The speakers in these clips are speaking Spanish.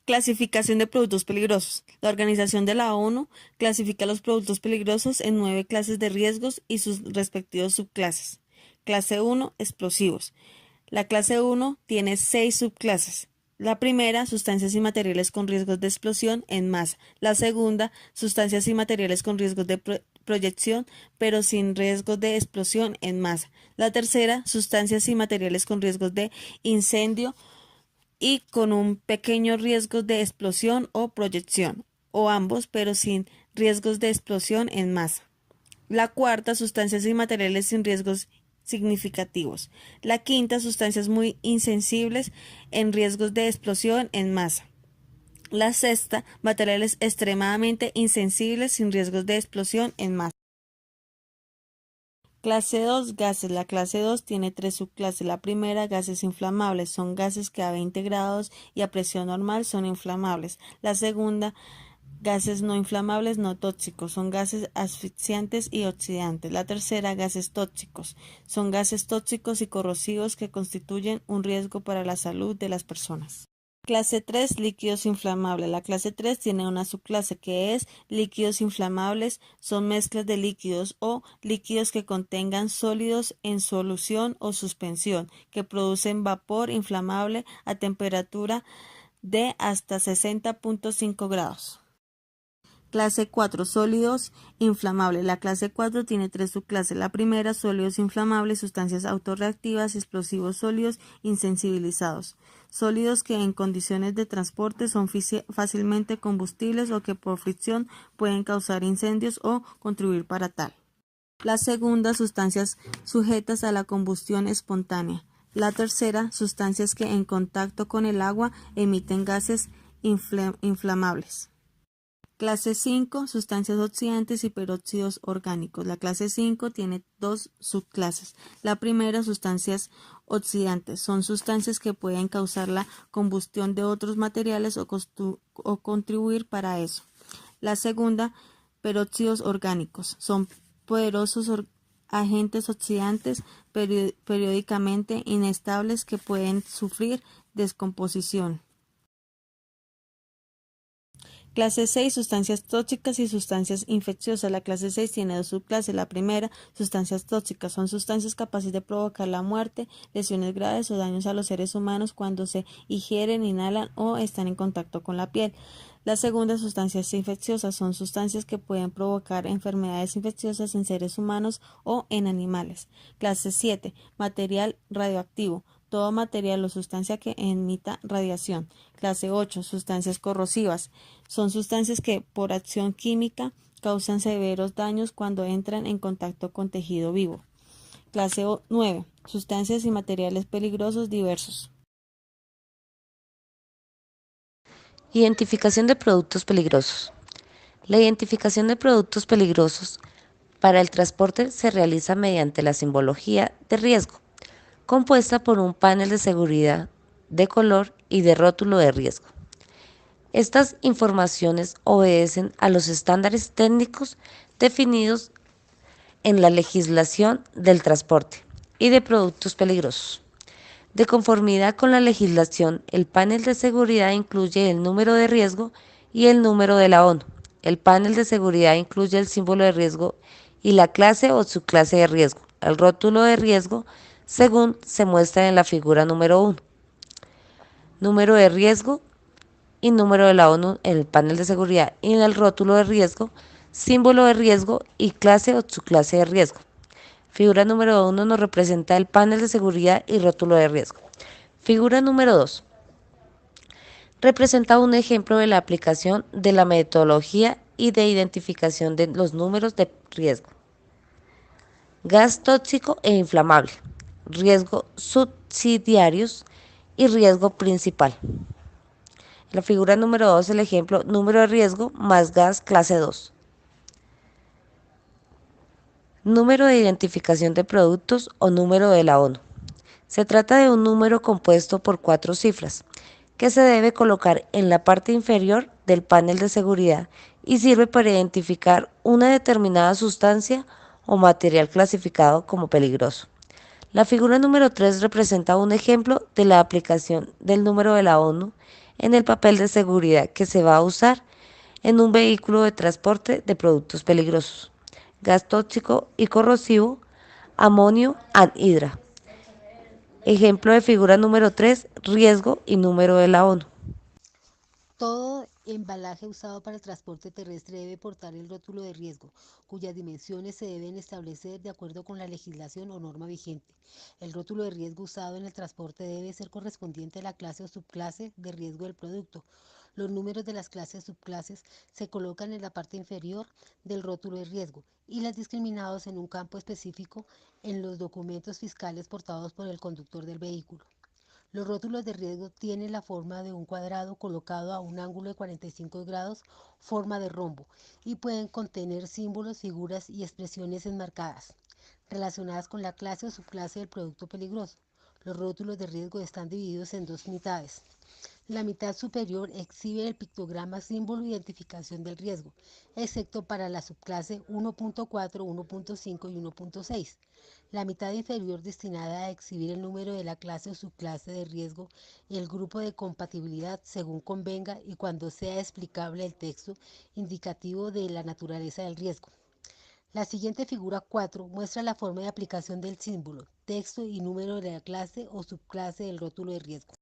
Clasificación de productos peligrosos. La Organización de la ONU clasifica los productos peligrosos en 9 clases de riesgos y sus respectivos subclases. Clase 1, explosivos. La clase 1 tiene 6 subclases. La primera, sustancias y materiales con riesgos de explosión en masa. La segunda, sustancias y materiales con riesgos de proyección, pero sin riesgos de explosión en masa. La tercera, sustancias y materiales con riesgos de incendio y con un pequeño riesgo de explosión o proyección, o ambos, pero sin riesgos de explosión en masa. La cuarta, sustancias y materiales sin riesgos significativos. La quinta, sustancias muy insensibles en riesgos de explosión en masa. La sexta, materiales extremadamente insensibles sin riesgos de explosión en masa. Clase 2, gases. La clase 2 tiene 3 subclases. La primera, gases inflamables. Son gases que a 20 grados y a presión normal son inflamables. La segunda, gases no inflamables no tóxicos. Son gases asfixiantes y oxidantes. La tercera, gases tóxicos. Son gases tóxicos y corrosivos que constituyen un riesgo para la salud de las personas. Clase 3, líquidos inflamables. La clase 3 tiene una subclase que es líquidos inflamables. Son mezclas de líquidos o líquidos que contengan sólidos en solución o suspensión, que producen vapor inflamable a temperatura de hasta 60.5 grados. Clase 4, sólidos inflamables. La clase 4 tiene 3 subclases. La primera, sólidos inflamables, sustancias autorreactivas, explosivos sólidos insensibilizados. Sólidos que en condiciones de transporte son fácilmente combustibles o que por fricción pueden causar incendios o contribuir para tal. La segunda, sustancias sujetas a la combustión espontánea. La tercera, sustancias que en contacto con el agua emiten gases inflamables. Clase 5, sustancias oxidantes y peróxidos orgánicos. La clase 5 tiene 2 subclases. La primera, sustancias oxidantes. Son sustancias que pueden causar la combustión de otros materiales o contribuir para eso. La segunda, peróxidos orgánicos. Son poderosos agentes oxidantes periódicamente inestables que pueden sufrir descomposición. Clase 6, sustancias tóxicas y sustancias infecciosas. La clase 6 tiene 2 subclases. La primera, sustancias tóxicas. Son sustancias capaces de provocar la muerte, lesiones graves o daños a los seres humanos cuando se ingieren, inhalan o están en contacto con la piel. La segunda, sustancias infecciosas. Son sustancias que pueden provocar enfermedades infecciosas en seres humanos o en animales. Clase 7, material radioactivo. Todo material o sustancia que emita radiación. Clase 8, sustancias corrosivas. Son sustancias que por acción química causan severos daños cuando entran en contacto con tejido vivo. Clase 9, sustancias y materiales peligrosos diversos. Identificación de productos peligrosos. La identificación de productos peligrosos para el transporte se realiza mediante la simbología de riesgo, compuesta por un panel de seguridad de color y de rótulo de riesgo. Estas informaciones obedecen a los estándares técnicos definidos en la legislación del transporte y de productos peligrosos. De conformidad con la legislación, el panel de seguridad incluye el número de riesgo y el número de la ONU. El panel de seguridad incluye el símbolo de riesgo y la clase o subclase de riesgo. El rótulo de riesgo, según se muestra en la figura número 1. Número de riesgo y número de la ONU en el panel de seguridad y en el rótulo de riesgo, símbolo de riesgo y clase o subclase de riesgo. Figura número 1 nos representa el panel de seguridad y rótulo de riesgo. Figura número 2 representa un ejemplo de la aplicación de la metodología y de identificación de los números de riesgo. Gas tóxico e inflamable, riesgo subsidiarios y riesgo principal. La figura número 2 el ejemplo número de riesgo más gas clase 2. Número de identificación de productos o número de la ONU. Se trata de un número compuesto por 4 cifras que se debe colocar en la parte inferior del panel de seguridad y sirve para identificar una determinada sustancia o material clasificado como peligroso. La figura número 3 representa un ejemplo de la aplicación del número de la ONU en el papel de seguridad que se va a usar en un vehículo de transporte de productos peligrosos, gas tóxico y corrosivo, amonio anhidra. Ejemplo de figura número 3, riesgo y número de la ONU. Todo embalaje usado para el transporte terrestre debe portar el rótulo de riesgo, cuyas dimensiones se deben establecer de acuerdo con la legislación o norma vigente. El rótulo de riesgo usado en el transporte debe ser correspondiente a la clase o subclase de riesgo del producto. Los números de las clases o subclases se colocan en la parte inferior del rótulo de riesgo y las discriminados en un campo específico en los documentos fiscales portados por el conductor del vehículo. Los rótulos de riesgo tienen la forma de un cuadrado colocado a un ángulo de 45 grados, forma de rombo, y pueden contener símbolos, figuras y expresiones enmarcadas relacionadas con la clase o subclase del producto peligroso. Los rótulos de riesgo están divididos en dos mitades. La mitad superior exhibe el pictograma símbolo de identificación del riesgo, excepto para la subclase 1.4, 1.5 y 1.6. La mitad inferior destinada a exhibir el número de la clase o subclase de riesgo y el grupo de compatibilidad según convenga y cuando sea explicable el texto indicativo de la naturaleza del riesgo. La siguiente figura 4 muestra la forma de aplicación del símbolo, texto y número de la clase o subclase del rótulo de riesgo.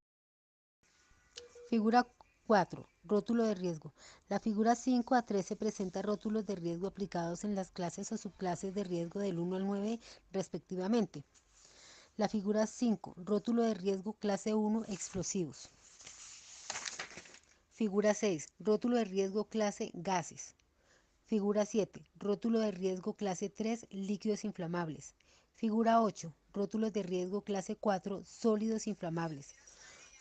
Figura 4. Rótulo de riesgo. La figura 5 a 13 presenta rótulos de riesgo aplicados en las clases o subclases de riesgo del 1 al 9 respectivamente. La figura 5. Rótulo de riesgo clase 1 explosivos. Figura 6. Rótulo de riesgo clase gases. Figura 7. Rótulo de riesgo clase 3 líquidos inflamables. Figura 8. Rótulos de riesgo clase 4 sólidos inflamables.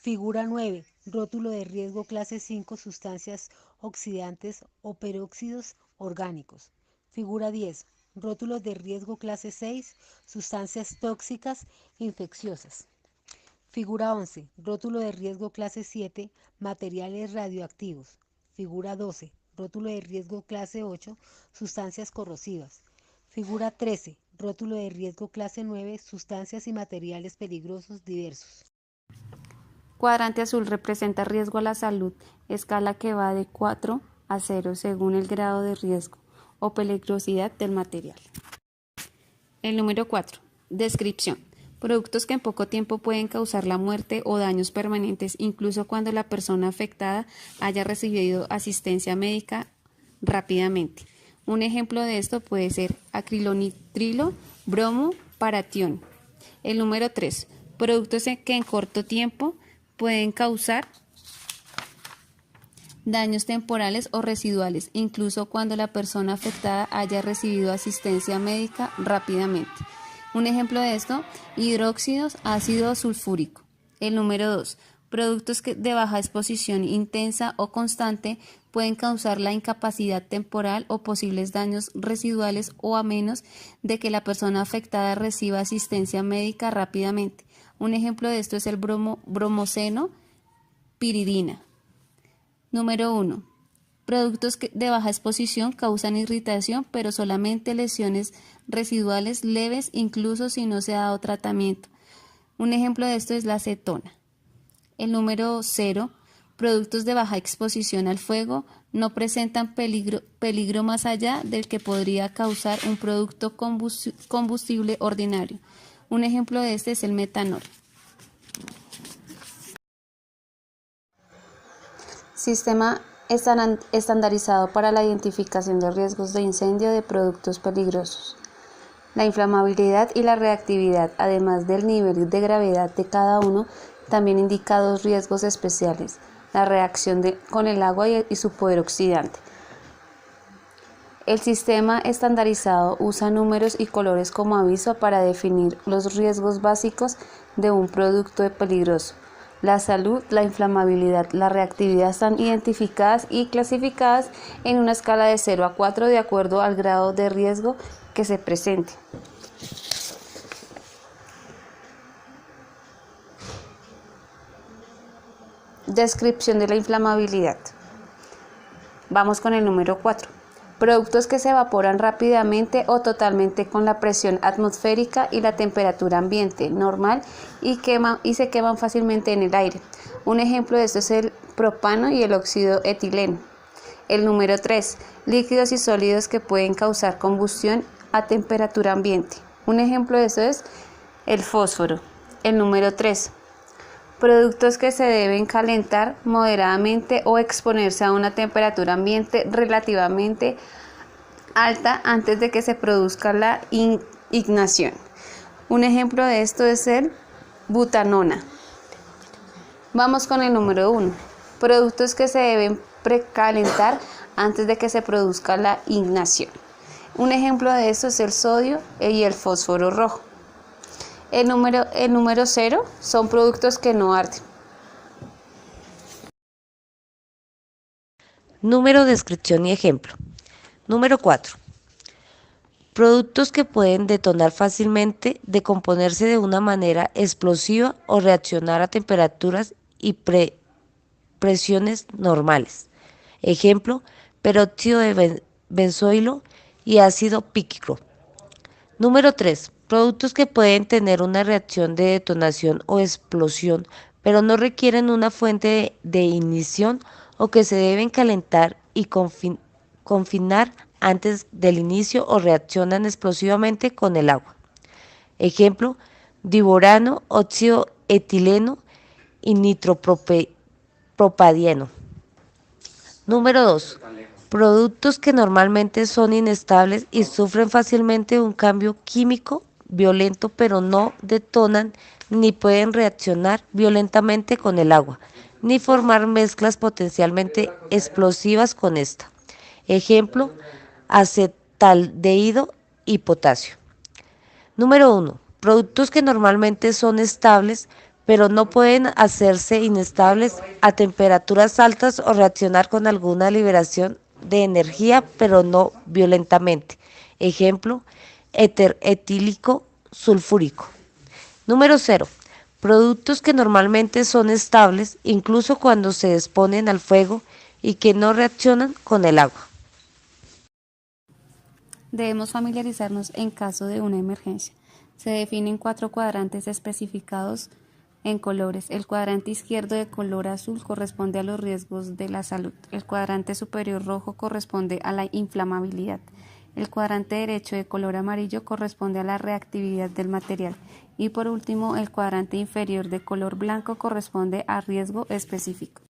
Figura 9. Rótulo de riesgo clase 5 sustancias oxidantes o peróxidos orgánicos. Figura 10. Rótulos de riesgo clase 6 sustancias tóxicas infecciosas. Figura 11. Rótulo de riesgo clase 7 materiales radioactivos. Figura 12. Rótulo de riesgo clase 8 sustancias corrosivas. Figura 13. Rótulo de riesgo clase 9 sustancias y materiales peligrosos diversos. Cuadrante azul representa riesgo a la salud, escala que va de 4 a 0 según el grado de riesgo o peligrosidad del material. El número 4. Descripción. Productos que en poco tiempo pueden causar la muerte o daños permanentes, incluso cuando la persona afectada haya recibido asistencia médica rápidamente. Un ejemplo de esto puede ser acrilonitrilo, bromo, paratión. El número 3. Productos que en corto tiempo pueden causar daños temporales o residuales, incluso cuando la persona afectada haya recibido asistencia médica rápidamente. Un ejemplo de esto, hidróxidos, ácido sulfúrico. El número 2. Productos de baja exposición intensa o constante pueden causar la incapacidad temporal o posibles daños residuales o a menos de que la persona afectada reciba asistencia médica rápidamente. Un ejemplo de esto es el bromoceno, piridina. Número 1. Productos de baja exposición causan irritación, pero solamente lesiones residuales leves, incluso si no se ha dado tratamiento. Un ejemplo de esto es la acetona. El número 0. Productos de baja exposición al fuego no presentan peligro más allá del que podría causar un producto combustible ordinario. Un ejemplo de este es el metanol. Sistema estandarizado para la identificación de riesgos de incendio de productos peligrosos. La inflamabilidad y la reactividad, además del nivel de gravedad de cada uno, también indica dos riesgos especiales: la reacción con el agua y su poder oxidante. El sistema estandarizado usa números y colores como aviso para definir los riesgos básicos de un producto peligroso. La salud, la inflamabilidad, la reactividad están identificadas y clasificadas en una escala de 0 a 4 de acuerdo al grado de riesgo que se presente. Descripción de la inflamabilidad. Vamos con el número 4. Productos que se evaporan rápidamente o totalmente con la presión atmosférica y la temperatura ambiente normal y se queman fácilmente en el aire. Un ejemplo de esto es el propano y el óxido etileno. El número 3, líquidos y sólidos que pueden causar combustión a temperatura ambiente. Un ejemplo de eso es el fósforo. El número 3, productos que se deben calentar moderadamente o exponerse a una temperatura ambiente relativamente alta antes de que se produzca la ignición. Un ejemplo de esto es el butanona. Vamos con el número 1. Productos que se deben precalentar antes de que se produzca la ignición. Un ejemplo de esto es el sodio y el fósforo rojo. El número 0 son productos que no arden. Número, descripción y ejemplo. Número 4. Productos que pueden detonar fácilmente, decomponerse de una manera explosiva o reaccionar a temperaturas y presiones normales. Ejemplo, peróxido de benzoilo y ácido pícrico. Número 3. Productos que pueden tener una reacción de detonación o explosión, pero no requieren una fuente de ignición o que se deben calentar y confinar antes del inicio o reaccionan explosivamente con el agua. Ejemplo, diborano, óxido etileno y nitropropadieno. Número 2. Productos que normalmente son inestables y sufren fácilmente un cambio químico violento, pero no detonan ni pueden reaccionar violentamente con el agua, ni formar mezclas potencialmente explosivas con esta. Ejemplo, acetaldehído y potasio. Número 1. Productos que normalmente son estables, pero no pueden hacerse inestables a temperaturas altas o reaccionar con alguna liberación de energía, pero no violentamente. Ejemplo, éter etílico sulfúrico. Número 0. Productos que normalmente son estables, incluso cuando se exponen al fuego y que no reaccionan con el agua. Debemos familiarizarnos en caso de una emergencia. Se definen 4 cuadrantes especificados en colores. El cuadrante izquierdo de color azul corresponde a los riesgos de la salud. El cuadrante superior rojo corresponde a la inflamabilidad. El cuadrante derecho de color amarillo corresponde a la reactividad del material. Y por último, el cuadrante inferior de color blanco corresponde a riesgo específico.